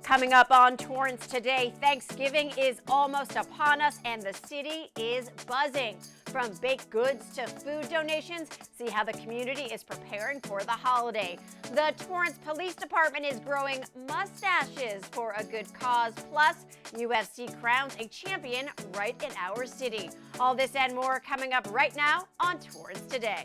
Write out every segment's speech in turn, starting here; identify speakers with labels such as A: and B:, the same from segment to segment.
A: Coming up on Torrance Today, Thanksgiving is almost upon us and the city is buzzing. From baked goods to food donations, see how the community is preparing for the holiday. The Torrance Police Department is growing mustaches for a good cause. Plus, UFC crowns a champion right in our city. All this and more coming up right now on Torrance Today.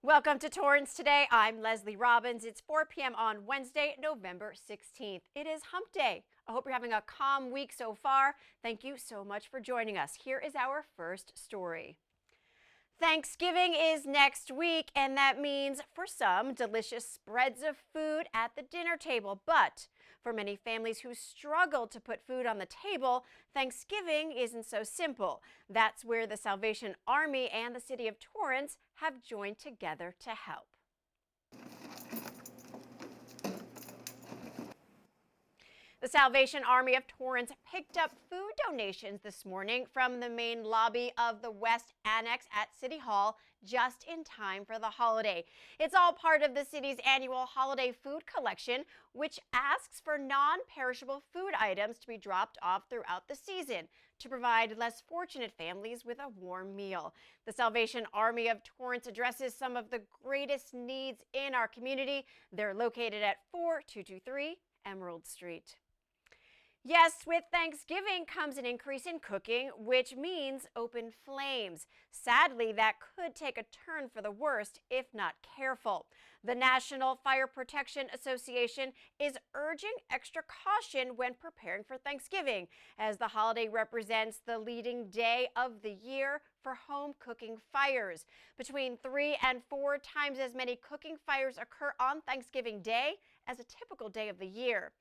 A: Welcome to Torrance Today. I'm Leslie Robbins. It's 4 p.m. on Wednesday, November 16th. It is Hump Day. I hope you're having a calm week so far. Thank you so much for joining us. Here is our first story. Thanksgiving is next week, and that means for some delicious spreads of food at the dinner table. But for many families who struggle to put food on the table, Thanksgiving isn't so simple. That's where the Salvation Army and the City of Torrance have joined together to help. The Salvation Army of Torrance picked up food donations this morning from the main lobby of the West Annex at City Hall just in time for the holiday. It's all part of the city's annual holiday food collection, which asks for non-perishable food items to be dropped off throughout the season to provide less fortunate families with a warm meal. The Salvation Army of Torrance addresses some of the greatest needs in our community. They're located at 4223 Emerald Street. Yes, with Thanksgiving comes an increase in cooking, which means open flames. Sadly, that could take a turn for the worst if not careful. The National Fire Protection Association is urging extra caution when preparing for Thanksgiving, as the holiday represents the leading day of the year for home cooking fires. Between 3 and 4 times as many cooking fires occur on Thanksgiving Day as a typical day of the year.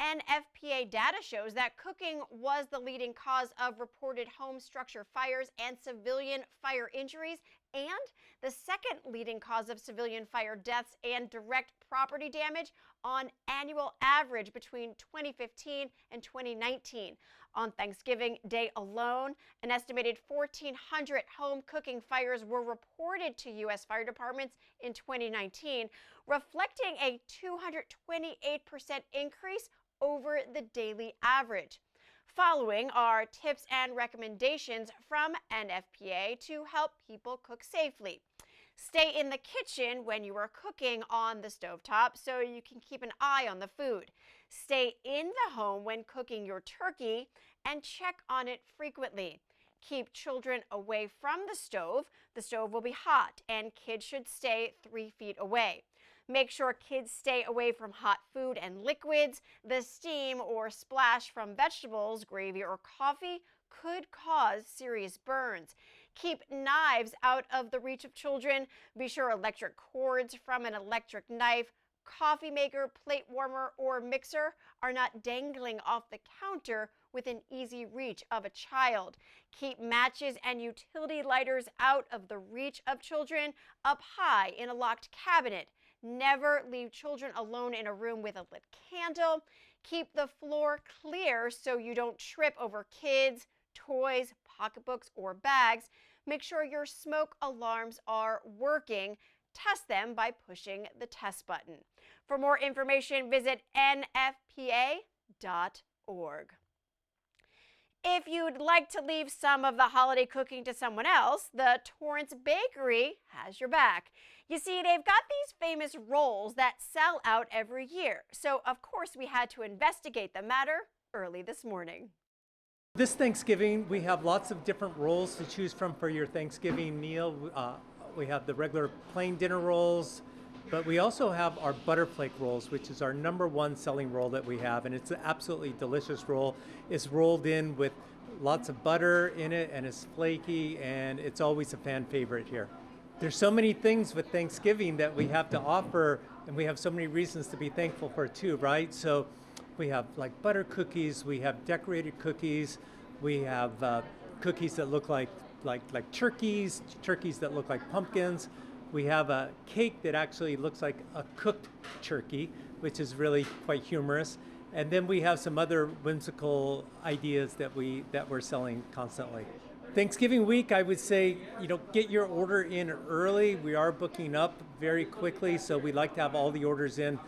A: NFPA data shows that cooking was the leading cause of reported home structure fires and civilian fire injuries, and the second leading cause of civilian fire deaths and direct property damage on annual average between 2015 and 2019. On Thanksgiving Day alone, an estimated 1,400 home cooking fires were reported to U.S. fire departments in 2019, reflecting a 228% increase over the daily average. Following are tips and recommendations from NFPA to help people cook safely. Stay in the kitchen when you are cooking on the stovetop so you can keep an eye on the food. Stay in the home when cooking your turkey and check on it frequently. Keep children away from the stove. The stove will be hot and kids should stay 3 feet away. Make sure kids stay away from hot food and liquids. The steam or splash from vegetables, gravy, or coffee could cause serious burns. Keep knives out of the reach of children. Be sure electric cords from an electric knife, coffee maker, plate warmer, or mixer are not dangling off the counter within easy reach of a child. Keep matches and utility lighters out of the reach of children, up high in a locked cabinet. Never leave children alone in a room with a lit candle. Keep the floor clear so you don't trip over kids, toys, pocketbooks, or bags. Make sure your smoke alarms are working. Test them by pushing the test button. For more information, visit nfpa.org. If you'd like to leave some of the holiday cooking to someone else, the Torrance Bakery has your back. You see, they've got these famous rolls that sell out every year. So, of course, we had to investigate the matter early this morning.
B: This Thanksgiving, we have lots of different rolls to choose from for your Thanksgiving meal. We have the regular plain dinner rolls, but we also have our butterflake rolls, which is our #1 selling roll that we have, and it's an absolutely delicious roll. It's rolled in with lots of butter in it, and it's flaky, and it's always a fan favorite here. There's so many things with Thanksgiving that we have to offer, and we have so many reasons to be thankful for too, right? So we have like butter cookies, we have decorated cookies, we have cookies that look like turkeys that look like pumpkins. We have a cake that actually looks like a cooked turkey, which is really quite humorous. And then we have some other whimsical ideas that we're selling constantly. Thanksgiving week, I would say, get your order in early. We are booking up very quickly, so we like to have all the orders in,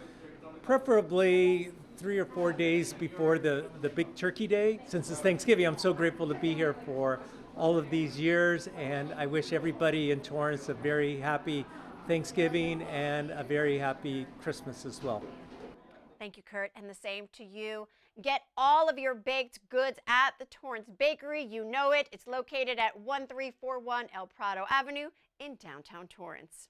B: preferably 3 or 4 days before the big turkey day. Since it's Thanksgiving, I'm so grateful to be here for all of these years, and I wish everybody in Torrance a very happy Thanksgiving and a very happy Christmas as well.
A: Thank you, Kurt, and the same to you. Get all of your baked goods at the Torrance Bakery. You know it. It's located at 1341 El Prado Avenue in downtown Torrance.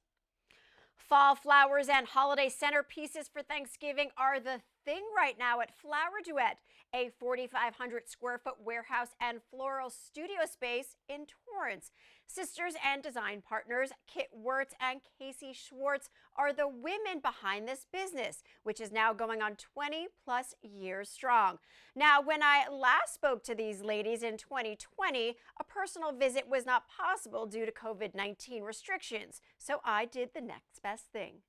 A: Fall flowers and holiday centerpieces for Thanksgiving are the thing right now at Flower Duet, a 4,500 square foot warehouse and floral studio space in Torrance. Sisters and design partners Kit Wirtz and Casey Schwartz are the women behind this business, which is now going on 20 plus years strong. Now, when I last spoke to these ladies in 2020, a personal visit was not possible due to COVID-19 restrictions, so I did the next best thing.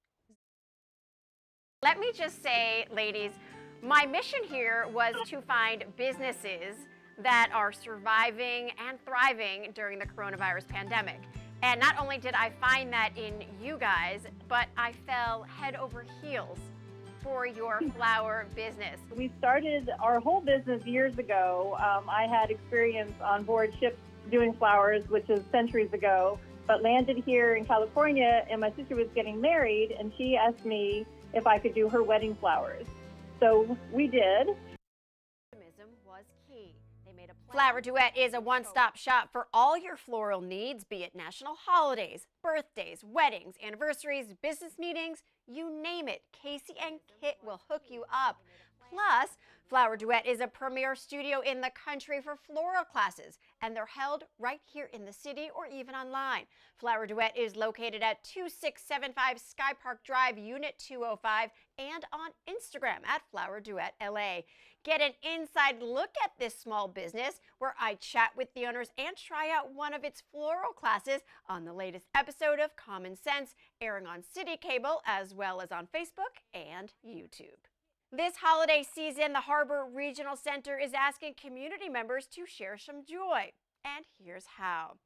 A: Let me just say, ladies, my mission here was to find businesses that are surviving and thriving during the coronavirus pandemic. And not only did I find that in you guys, but I fell head over heels for your flower business.
C: We started our whole business years ago. I had experience on board ships doing flowers, which is centuries ago, but landed here in California, and my sister was getting married, and she asked me if I could do her wedding flowers. So we did.
A: Was key. They made a Flower Duet is a one-stop shop for all your floral needs, be it national holidays, birthdays, weddings, anniversaries, business meetings, you name it. Casey and Kit will hook you up. Plus, Flower Duet is a premier studio in the country for floral classes, and they're held right here in the city or even online. Flower Duet is located at 2675 Sky Park Drive, Unit 205, and on Instagram at Flower Duet LA. Get an inside look at this small business where I chat with the owners and try out one of its floral classes on the latest episode of Common Sense, airing on City Cable as well as on Facebook and YouTube. This holiday season, the Harbor Regional Center is asking community members to share some joy. And here's how.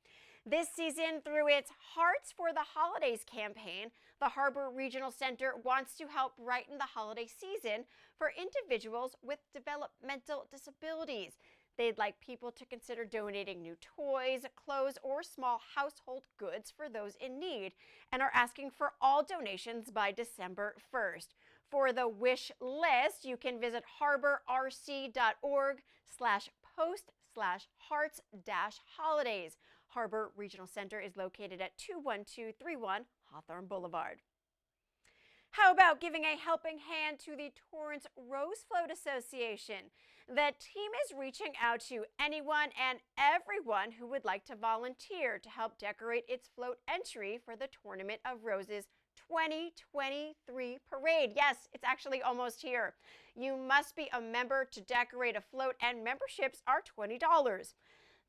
A: This season, through its Hearts for the Holidays campaign, the Harbor Regional Center wants to help brighten the holiday season for individuals with developmental disabilities. They'd like people to consider donating new toys, clothes, or small household goods for those in need, and are asking for all donations by December 1st. For the wish list, you can visit harborrc.org/post/hearts-holidays. Harbor Regional Center is located at 21231 Hawthorne Boulevard. How about giving a helping hand to the Torrance Rose Float Association? The team is reaching out to anyone and everyone who would like to volunteer to help decorate its float entry for the Tournament of Roses 2023 parade. Yes, it's actually almost here. You must be a member to decorate a float, and memberships are $20.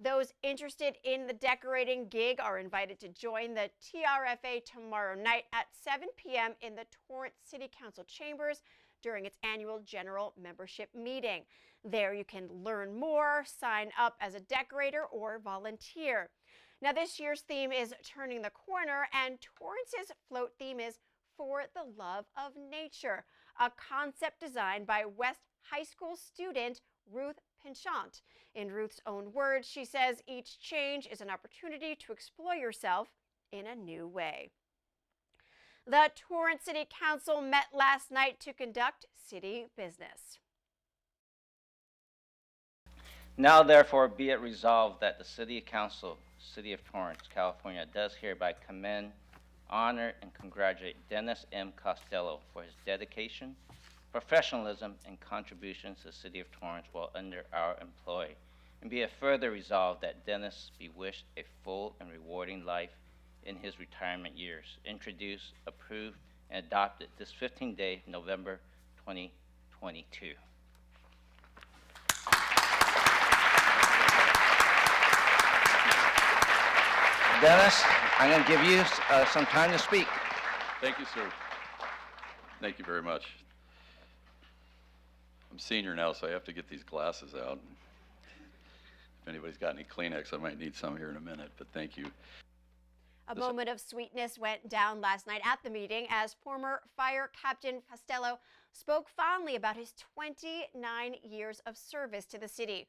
A: Those interested in the decorating gig are invited to join the TRFA tomorrow night at 7 p.m. in the Torrance City Council chambers during its annual general membership meeting. There you can learn more, sign up as a decorator, or volunteer. Now, this year's theme is Turning the Corner, and Torrance's float theme is For the Love of Nature, a concept designed by West High School student Ruth Pinchant. In Ruth's own words, she says each change is an opportunity to explore yourself in a new way. The Torrance City Council met last night to conduct city business.
D: Now, therefore, be it resolved that the City Council, City of Torrance, California, does hereby commend, honor, and congratulate Dennis M. Costello for his dedication, professionalism, and contributions to the City of Torrance while under our employ. And be it further resolved that Dennis be wished a full and rewarding life in his retirement years. Introduced, approved, and adopted this 15th day, November 2022. Dennis, I'm going to give you some time to speak.
E: Thank you, sir. Thank you very much. I'm a senior now, so I have to get these glasses out. If anybody's got any Kleenex, I might need some here in a minute, but thank you.
A: A moment of sweetness went down last night at the meeting as former Fire Captain Costello spoke fondly about his 29 years of service to the city.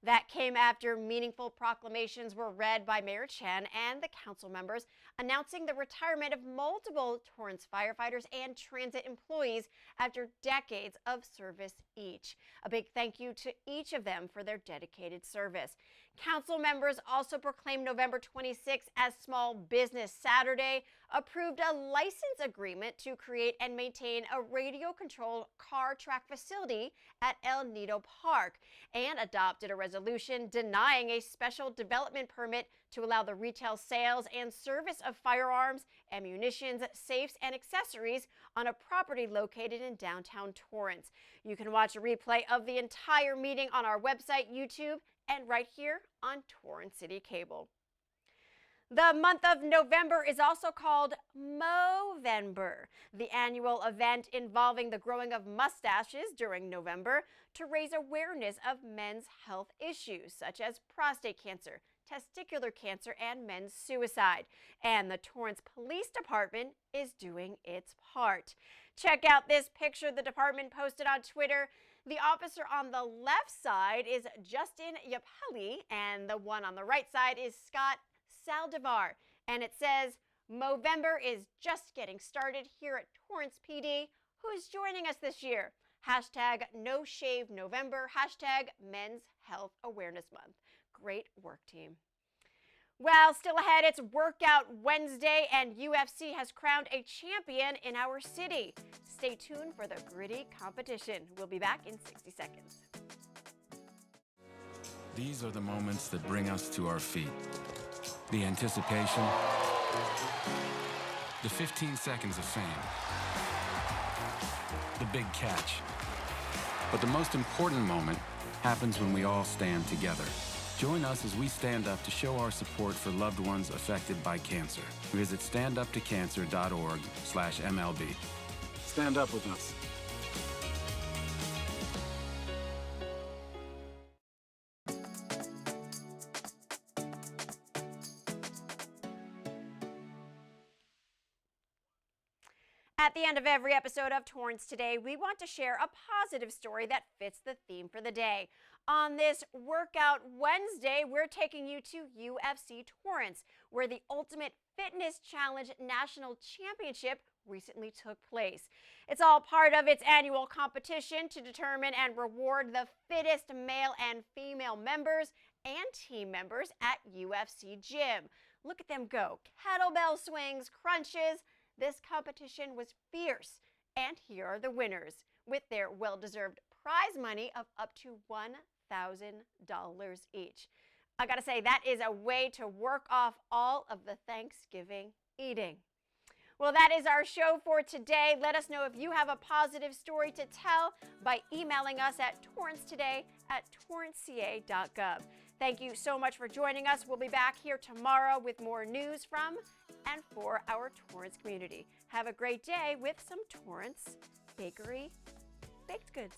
A: That came after meaningful proclamations were read by Mayor Chen and the council members announcing the retirement of multiple Torrance firefighters and transit employees after decades of service each. A big thank you to each of them for their dedicated service. Council members also proclaimed November 26th as Small Business Saturday, approved a license agreement to create and maintain a radio-controlled car track facility at El Nido Park, and adopted a resolution denying a special development permit to allow the retail sales and service of firearms, ammunition, safes, and accessories on a property located in downtown Torrance. You can watch a replay of the entire meeting on our website, YouTube, and right here on Torrance City Cable. The month of November is also called Movember, the annual event involving the growing of mustaches during November to raise awareness of men's health issues such as prostate cancer, testicular cancer, and men's suicide. And the Torrance Police Department is doing its part. Check out this picture the department posted on Twitter. The officer on the left side is Justin Yapelli, and the one on the right side is Scott Saldivar. And it says, Movember is just getting started here at Torrance PD. Who's joining us this year? Hashtag No Shave November, hashtag Men's Health Awareness Month. Great work, team. Well, still ahead, it's Workout Wednesday, and UFC has crowned a champion in our city. Stay tuned for the gritty competition. We'll be back in 60 seconds.
F: These are the moments that bring us to our feet. The anticipation, the 15 seconds of fame, the big catch. But the most important moment happens when we all stand together. Join us as we stand up to show our support for loved ones affected by cancer. Visit standuptocancer.org/MLB. Stand up with us.
A: At the end of every episode of Torrance Today, we want to share a positive story that fits the theme for the day. On this Workout Wednesday, we're taking you to UFC Torrance, where the Ultimate Fitness Challenge National Championship recently took place. It's all part of its annual competition to determine and reward the fittest male and female members and team members at UFC Gym. Look at them go. Kettlebell swings, crunches. This competition was fierce, and here are the winners with their well-deserved prize money of up to $1,000 each. I gotta say, that is a way to work off all of the Thanksgiving eating. Well, that is our show for today. Let us know if you have a positive story to tell by emailing us at torranceca@torranceca.gov. Thank you so much for joining us. We'll be back here tomorrow with more news from and for our Torrance community. Have a great day with some Torrance Bakery baked goods.